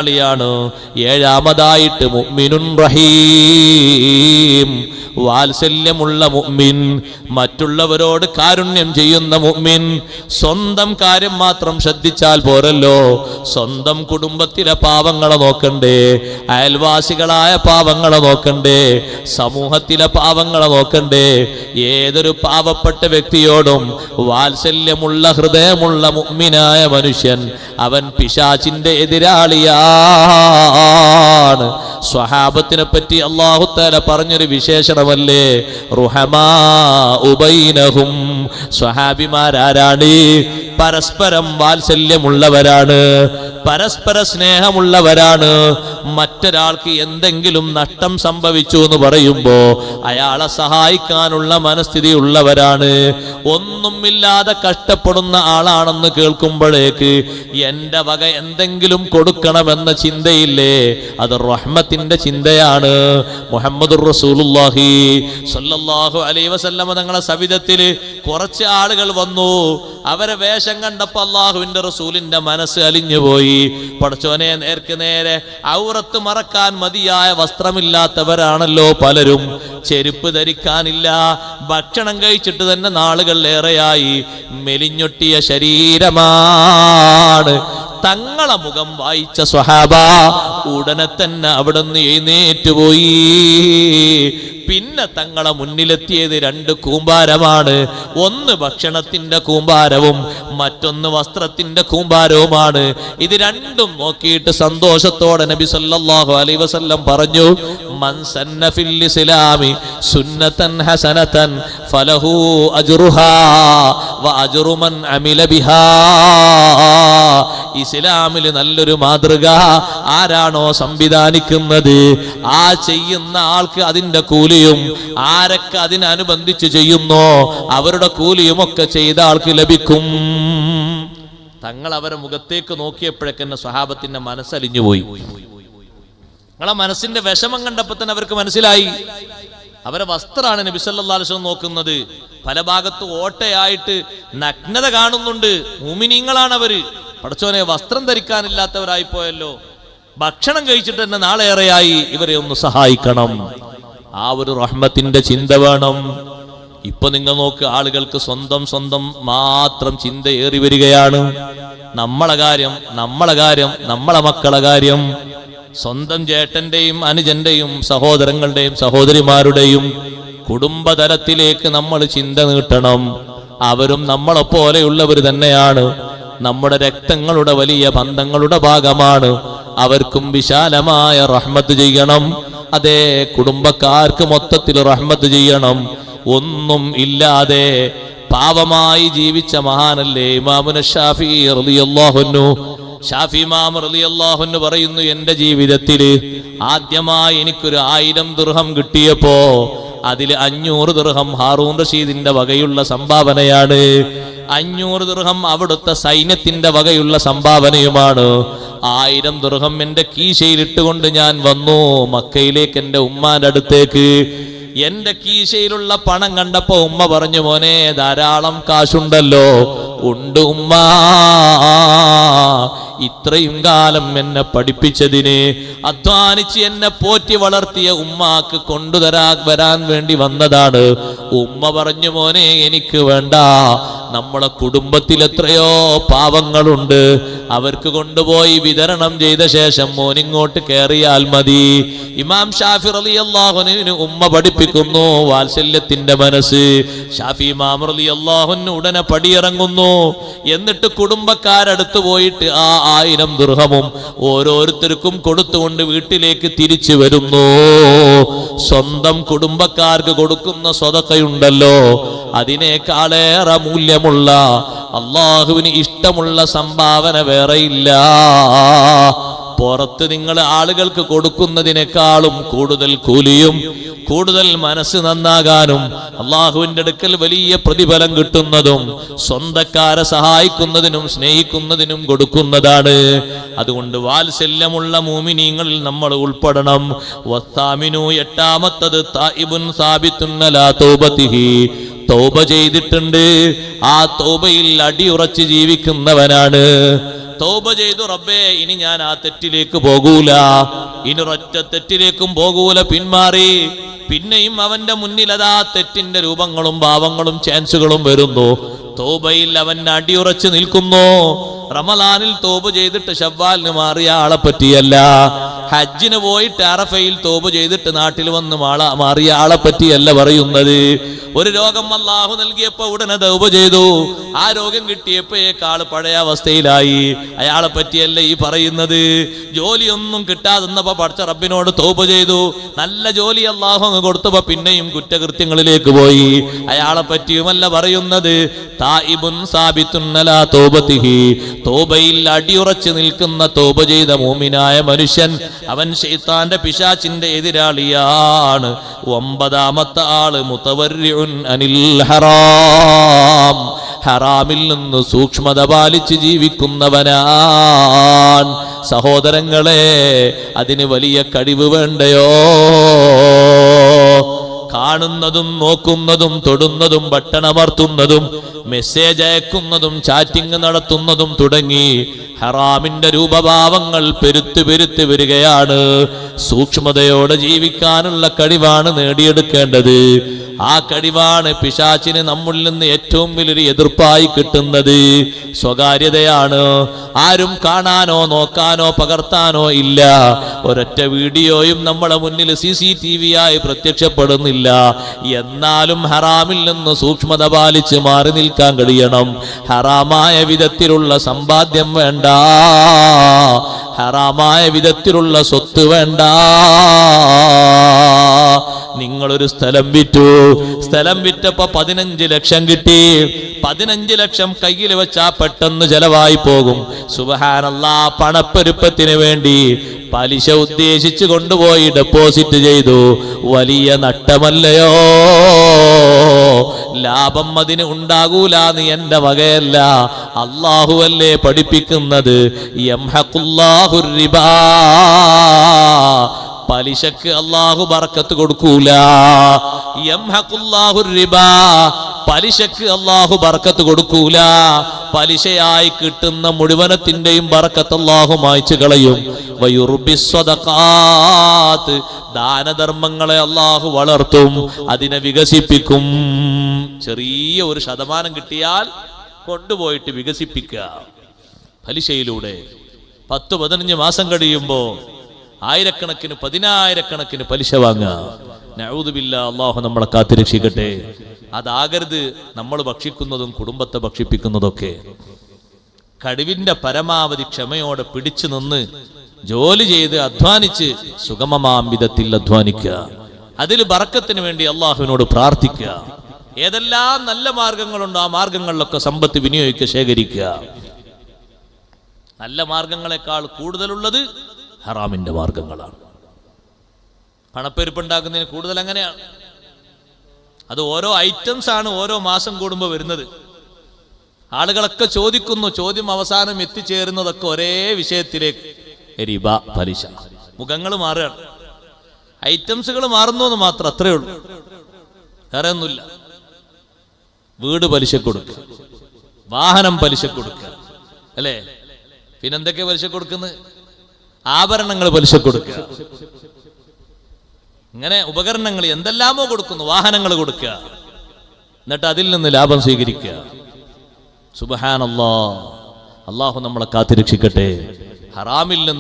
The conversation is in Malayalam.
ാണ്. ഏഴാമതായിട്ട് മുഅ്മിനുൻ റഹീം, വാത്സല്യമുള്ള മുഅ്മിൻ, മറ്റുള്ളവരോട് കാരുണ്യം ചെയ്യുന്ന മുഅ്മിൻ. സ്വന്തം കാര്യം മാത്രം ശ്രദ്ധിച്ചാൽ പോരല്ലോ, സ്വന്തം കുടുംബത്തിലെ പാവങ്ങളെ നോക്കണ്ടേ, അയൽവാസികളായ പാവങ്ങളെ നോക്കണ്ടേ, സമൂഹത്തിലെ പാവങ്ങളെ നോക്കണ്ടേ. ഏതൊരു പാവപ്പെട്ട വ്യക്തിയോടും വാത്സല്യമുള്ള ഹൃദയമുള്ള മുഅ്മിനായ മനുഷ്യൻ അവൻ പിശാചിന്റെ എതിരാളിയാണ്. സ്വഹാബത്തിനെ പറ്റി അല്ലാഹു തആല പറഞ്ഞൊരു വിശേഷണമല്ലേ, റുഹമാഉ ബൈനഹും. സ്വഹാബിമാരാരാണ്? പരസ്പരം വാത്സല്യമുള്ളവരാണ്, പരസ്പര സ്നേഹമുള്ളവരാണ്. മറ്റൊരാൾക്ക് എന്തെങ്കിലും നഷ്ടം സംഭവിച്ചു എന്ന് പറയുമ്പോ അയാളെ സഹായിക്കാനുള്ള മനസ്ഥിതി ഉള്ളവരാണ്. ഒന്നുമില്ലാതെ കഷ്ടപ്പെടുന്ന ആളാണെന്ന് കേൾക്കുമ്പോഴേക്ക് എന്റെ വക എന്തെങ്കിലും കൊടുക്കണമെന്ന ചിന്തയില്ലേ, അത് റഹ്മത്തിന്റെ ചിന്തയാണ്. മുഹമ്മദുർ റസൂലുള്ളാഹി സ്വല്ലല്ലാഹു അലൈഹി വസല്ലമ തങ്ങളെ സവിധത്തിൽ കുറച്ച് ആളുകൾ വന്നു. അവരെ വേഷം കണ്ടപ്പോ അല്ലാഹുവിന്റെ റസൂലിന്റെ മനസ്സ് അലിഞ്ഞുപോയി. പടച്ചോനെ, നേർക്ക് നേരെ ഔറത്ത് മറക്കാൻ മതിയായ വസ്ത്രമില്ലാത്തവരാണല്ലോ പലരും, ചെരുപ്പ് ധരിക്കാനില്ല, ഭക്ഷണം കഴിച്ചിട്ട് തന്നെ നാളുകൾ ഏറെയായി, മെലിഞ്ഞൊട്ടിയ ശരീരമാണ്. തങ്ങളെ മുഖം വായിച്ച സ്വഹാബ ഉടനെ തന്നെ അവിടുന്ന് എഴുന്നേറ്റുപോയി. പിന്നെ തങ്ങളെ മുന്നിലെത്തിയത് രണ്ട് കൂമ്പാരമാണ്. ഒന്ന് ഭക്ഷണത്തിന്റെ കൂമ്പാരവും മറ്റൊന്ന് വസ്ത്രത്തിന്റെ കൂമ്പാരവുമാണ്. ഇത് രണ്ടും നോക്കിയിട്ട് സന്തോഷത്തോടെ നബി സല്ലല്ലാഹു അലൈഹി വസല്ലം പറഞ്ഞു, മൻ സന്ന ഫിൽ ഇസ്ലാമി സുന്നതൻ ഹസനതൻ ഫലഹു അജ്റുഹാ വ അജ്റു മൻ അമില ബിഹാ. ഇസ്ലാമിൽ നല്ലൊരു മാതൃക ആരാണോ സംവിധാനിക്കുന്നത്, ആ ചെയ്യുന്ന ആൾക്ക് അതിന്റെ കൂലിയും, ആരൊക്കെ അതിനനുബന്ധിച്ച് ചെയ്യുന്നോ അവരുടെ കൂലിയും ഒക്കെ ചെയ്ത ആൾക്ക് ലഭിക്കും. തങ്ങൾ അവരെ മുഖത്തേക്ക് നോക്കിയപ്പോഴേക്കെന്നെ സ്വഹാബത്തിന്റെ മനസ്സലിഞ്ഞുപോയി. നിങ്ങളെ മനസ്സിന്റെ വിഷമം കണ്ടപ്പോ തന്നെ അവർക്ക് മനസ്സിലായി. അവരെ വസ്ത്രമാണ് നബി സല്ലല്ലാഹു അലൈഹി വസല്ലം നോക്കുന്നത്. പല ഭാഗത്ത് ഓട്ടയായിട്ട് നഗ്നത കാണുന്നുണ്ട്. മുഅ്മിനീങ്ങളാണ് അവര്. പടച്ചോനെ, വസ്ത്രം ധരിക്കാനില്ലാത്തവരായി പോയല്ലോ, ഭക്ഷണം കഴിച്ചിട്ട് തന്നെ നാളേറെയായി, ഇവരെ ഒന്ന് സഹായിക്കണം. ആ ഒരു റഹ്മത്തിന്റെ ചിന്ത വേണം. ഇപ്പൊ നിങ്ങൾ നോക്ക്, ആളുകൾക്ക് സ്വന്തം സ്വന്തം മാത്രം ചിന്ത ഏറി വരികയാണ്. നമ്മളെ കാര്യം, നമ്മളെ മക്കളെ കാര്യം, സ്വന്തം ചേട്ടന്റെയും അനുജന്റെയും സഹോദരങ്ങളുടെയും സഹോദരിമാരുടെയും കുടുംബതലത്തിലേക്ക് നമ്മൾ ചിന്ത നീട്ടണം. അവരും നമ്മളെ പോലെയുള്ളവർ തന്നെയാണ്, നമ്മുടെ രക്തങ്ങളുടെ വലിയ ബന്ധങ്ങളുടെ ഭാഗമാണ്. അവർക്കും വിശാലമായ റഹ്മത്ത് ചെയ്യണം. അതേ, കുടുംബക്കാർക്ക് മൊത്തത്തിൽ റഹ്മത്ത് ചെയ്യണം. ഒന്നും ഇല്ലാതെ പാവമായി ജീവിച്ച മഹാനല്ലേ ഇമാമുന ഷാഫി റളിയല്ലാഹു അൻഹു. ഷാഫി ഇമാം റളിയല്ലാഹു അൻഹു പറയുന്നു, എന്റെ ജീവിതത്തിൽ ആദ്യമായി എനിക്കൊരു 1000 ദിർഹം കിട്ടിയപ്പോ അതിൽ 500 ദിർഹം ഹാറൂൻ റഷീദിന്റെ വകയുള്ള സംഭാവനയാണ്. 500 ദിർഹം അവിടുത്തെ സൈന്യത്തിന്റെ വകയുള്ള സംഭാവനയുമാണ്. 1000 ദിർഹം എന്റെ കീശയിലിട്ടുകൊണ്ട് ഞാൻ വന്നു മക്കയിലേക്ക്, എന്റെ ഉമ്മാന്റെ അടുത്തേക്ക്. എന്റെ കീശയിലുള്ള പണം കണ്ടപ്പോ ഉമ്മ പറഞ്ഞു, മോനെ ധാരാളം കാശുണ്ടല്ലോ. ഉണ്ട് ഉമ്മ, ഇത്രയും കാലം എന്നെ പഠിപ്പിച്ചതിന്, അധ്വാനിച്ച് എന്നെ പോറ്റി വളർത്തിയ ഉമ്മാക്ക് വരാൻ വേണ്ടി വന്നതാണ്. ഉമ്മ പറഞ്ഞു, മോനെ എനിക്ക് വേണ്ട, നമ്മളെ കുടുംബത്തിൽ എത്രയോ പാവങ്ങളുണ്ട്, അവർക്ക് കൊണ്ടുപോയി വിതരണം ചെയ്ത ശേഷം മോനിങ്ങോട്ട് കയറിയാൽ മതി. ഇമാം ഷാഫി റളിയല്ലാഹു അൻഹു ഉമ്മ പഠിപ്പിക്കുന്നു വാത്സല്യത്തിന്റെ മനസ്സ്. ഷാഫി ഇമാം റളിയല്ലാഹു അൻഹു ഉടനെ പടിയിറങ്ങുന്നു. എന്നിട്ട് കുടുംബക്കാരടുത്ത് പോയിട്ട് ആ 1000 ദിർഹമും ഓരോരുത്തർക്കും കൊടുത്തുകൊണ്ട് വീട്ടിലേക്ക് തിരിച്ചു വരുന്നു. സ്വന്തം കുടുംബക്കാർക്ക് കൊടുക്കുന്ന സ്വതക്കയുണ്ടല്ലോ, അതിനേക്കാളേറെ മൂല്യമുള്ള, അള്ളാഹുവിന് ഇഷ്ടമുള്ള സംഭാവന വേറെയില്ല. പുറത്ത് നിങ്ങൾ ആളുകൾക്ക് കൊടുക്കുന്നതിനേക്കാളും കൂടുതൽ കൂലിയും കൂടുതൽ മനസ്സ് നന്നാകാനും അള്ളാഹുവിന്റെ അടുക്കൽ വലിയ പ്രതിഫലം കിട്ടുന്നതും സ്വന്തക്കാരെ സഹായിക്കുന്നതിനും സ്നേഹിക്കുന്നതിനും കൊടുക്കുന്നതാണ്. അതുകൊണ്ട് വാത്സല്യമുള്ള മുഅ്മിനീങ്ങളിൽ നമ്മൾ ഉൾപ്പെടണം. വസ്താമിനു, എട്ടാമത്തത് തായിബുൻ സാബിത്തുൻ അലാ തൗബതിഹി, തൗബ ചെയ്തിട്ടുണ്ട്, ആ തൗബയിൽ അടിയുറച്ച് ജീവിക്കുന്നവനാണ്. തൗബ ചെയ്തു, റബ്ബേ ഇനി ഞാൻ ആ തെറ്റിലേക്ക് പോകൂല, ഇനി ഒരൊറ്റ തെറ്റിലേക്കും പോകൂല, പിന്മാറി. പിന്നെയും അവന്റെ മുന്നിൽ അതാ തെറ്റിന്റെ രൂപങ്ങളും ഭാവങ്ങളും ചാൻസുകളും വരുന്നു. തൗബയിൽ അവൻ അടിയുറച്ചു നിൽക്കുന്നു. റമളാനിൽ തൗബ ചെയ്തിട്ട് ശവ്വാലിന് മാറിയ ആളെ പറ്റിയല്ല, ഹജ്ജിന് പോയിട്ട് അറഫയിൽ തൗബ ചെയ്തിട്ട് നാട്ടിൽ വന്ന് മാറിയ ആളെ പറ്റിയല്ല പറയുന്നത്. ഒരു രോഗം അല്ലാഹു നൽകിയപ്പോ ഉടനെ തൗബ ചെയ്തു, ആ രോഗം കിട്ടിയപ്പോഴേക്കാൾ പഴയ അവസ്ഥയിലായി, അയാളെ പറ്റിയല്ല ഈ പറയുന്നത്. ജോലിയൊന്നും കിട്ടാതെന്നപ്പോ പഠിച്ച റബ്ബിനോട് തൗബ ചെയ്തു, നല്ല ജോലി അല്ലാഹു അങ്ങ് കൊടുത്തപ്പോ പിന്നെയും കുറ്റകൃത്യങ്ങളിലേക്ക് പോയി, അയാളെ പറ്റിയുമല്ല പറയുന്നത്. തായിബുൻ സാബിത്തുൻ അലാ തൗബതിഹി, തൗബയിൽ അടിയുറച്ചു നിൽക്കുന്ന തൗബ ചെയ്ത മുഅ്മിനായ മനുഷ്യൻ അവൻ ശൈത്താന്റെ പിശാചിന്റെ എതിരാളിയാണ്. ഒമ്പതാമത്തെ ആള് മുതവര്രിഉൻ അനിൽ ഹറാം, ഹറാമിൽ നിന്ന് സൂക്ഷ്മത പാലിച്ച് ജീവിക്കുന്നവനാണ്. സഹോദരങ്ങളെ, അതിന് വലിയ കഴിവ് വേണ്ടയോ? കാണുന്നതും നോക്കുന്നതും തൊടുന്നതും ബട്ടണമർത്തുന്നതും മെസ്സേജ് അയക്കുന്നതും ചാറ്റിംഗ് നടത്തുന്നതും തുടങ്ങി ഹറാമിന്റെ രൂപഭാവങ്ങൾ പെരുത്ത് പെരുത്ത് വരികയാണ്. സൂക്ഷ്മതയോടെ ജീവിക്കാനുള്ള കഴിവാണ് നേടിയെടുക്കേണ്ടത്. ആ കഴിവാണ് പിശാചിന് നമ്മളിൽ നിന്ന് ഏറ്റവും വലിയൊരു എതിർപ്പായി കിട്ടുന്നത്. സ്വകാര്യതയാണ്. ആരും കാണാനോ നോക്കാനോ പകർത്താനോ ഇല്ല. ഒരൊറ്റ വീഡിയോയും നമ്മളെ മുന്നിൽ CCTV ആയി പ്രത്യക്ഷപ്പെടുന്നില്ല. എന്നാലും ഹറാമിൽ നിന്ന് സൂക്ഷ്മത പാലിച്ച് മാറി നിൽക്കാൻ കഴിയണം. ഹറാമായ വിധത്തിലുള്ള സമ്പാദ്യം വേണ്ട, ഹറാമായ വിധത്തിലുള്ള സ്വത്ത് വേണ്ട. നിങ്ങളൊരു സ്ഥലം വിറ്റു, സ്ഥലം വിറ്റപ്പോ 15 ലക്ഷം കിട്ടി. 15 ലക്ഷം കയ്യിൽ വെച്ചാ പെട്ടെന്ന് ചെലവായി പോകും. സുബ്ഹാനല്ലാഹ്, പണപ്പെരുപ്പത്തിന് വേണ്ടി പലിശ ഉദ്ദേശിച്ച് കൊണ്ടുപോയി ഡെപ്പോസിറ്റ് ചെയ്തു. വലിയ നട്ടമല്ലയോ? ലാഭം അതിന് ഉണ്ടാകൂല. നീ എന്റെ വകയല്ല, അല്ലാഹുവല്ലേ പഠിപ്പിക്കുന്നത്. യംഹഖുല്ലാഹുർ റിബാ, പലിശക്ക് അല്ലാഹു ബർക്കത്ത് കൊടുക്കൂല. യംഹഖുല്ലാഹുർ റിബാ, പലിശക്ക് അല്ലാഹു ബർക്കത്ത് കൊടുക്കൂല. പലിശയായി കിട്ടുന്ന മുഴുവനത്തിന്റെയും ബർക്കത്ത് അല്ലാഹു മായ്ച്ചു കളയും. വയുർബിസ് സ്വദഖാത്ത്, ദാനധർമ്മങ്ങളെ അല്ലാഹു വളർത്തും, അതിനെ വികസിപ്പിക്കും. ചെറിയ ഒരു ശതമാനം കിട്ടിയാൽ കൊണ്ടുപോയിട്ട് വികസിപ്പിക്കുക പലിശയിലൂടെ. 10-15 മാസം കഴിയുമ്പോ ആയിരക്കണക്കിന് 10,000-കണക്കിന് പലിശ വാങ്ങുക. നഊദു ബില്ലാഹ്, അല്ലാഹു നമ്മളെ കാത്തുരക്ഷിക്കട്ടെ. അതാകരുത് നമ്മൾ ഭക്ഷിക്കുന്നതും കുടുംബത്തെ ഭക്ഷിപ്പിക്കുന്നതൊക്കെ. കഴിവിന്റെ പരമാവധി ക്ഷമയോടെ പിടിച്ചു നിന്ന് ജോലി ചെയ്ത് അധ്വാനിച്ച് സുഗമമാം വിധത്തിൽ അധ്വാനിക്കുക. അതിൽ ബർക്കത്തിന് വേണ്ടി അള്ളാഹുവിനോട് പ്രാർത്ഥിക്കുക. ഏതെല്ലാം നല്ല മാർഗങ്ങളുണ്ടോ ആ മാർഗങ്ങളിലൊക്കെ സമ്പത്ത് വിനിയോഗിക്കുക, ശേഖരിക്കുക. നല്ല മാർഗങ്ങളെക്കാൾ കൂടുതലുള്ളത് ഹറാമിന്റെ മാർഗങ്ങളാണ്. പണപ്പെരുപ്പുണ്ടാക്കുന്നതിന് കൂടുതൽ അങ്ങനെയാണ്. അത് ഓരോ ഐറ്റംസ് ആണ് ഓരോ മാസം കൂടുമ്പോൾ വരുന്നത്. ആളുകളൊക്കെ ചോദിക്കുന്നു, ചോദ്യം അവസാനം എത്തിച്ചേരുന്നതൊക്കെ ഒരേ വിഷയത്തിലേക്ക്, റിബ, പലിശ. മുഖങ്ങൾ മാറുകയാണ്, ഐറ്റംസുകൾ മാറുന്നു എന്ന് മാത്രം, അത്രേ ഉള്ളൂ, വേറെ ഒന്നുമില്ല. വീട് പലിശ കൊടുക്കുക, വാഹനം പലിശ കൊടുക്കുക, അല്ലേ? പിന്നെന്തൊക്കെ പലിശ കൊടുക്കുന്നത്? ആഭരണങ്ങൾ പലിശ കൊടുക്കുക, ഇങ്ങനെ ഉപകരണങ്ങൾ എന്തെല്ലാമോ കൊടുക്കുന്നു. വാഹനങ്ങൾ കൊടുക്കുക, എന്നിട്ട് അതിൽ നിന്ന് ലാഭം സ്വീകരിക്കുക. സുബ്ഹാനല്ലാഹ്, അല്ലാഹു നമ്മളെ കാത്തുരക്ഷിക്കട്ടെ. ഹറാമിൽ നിന്ന്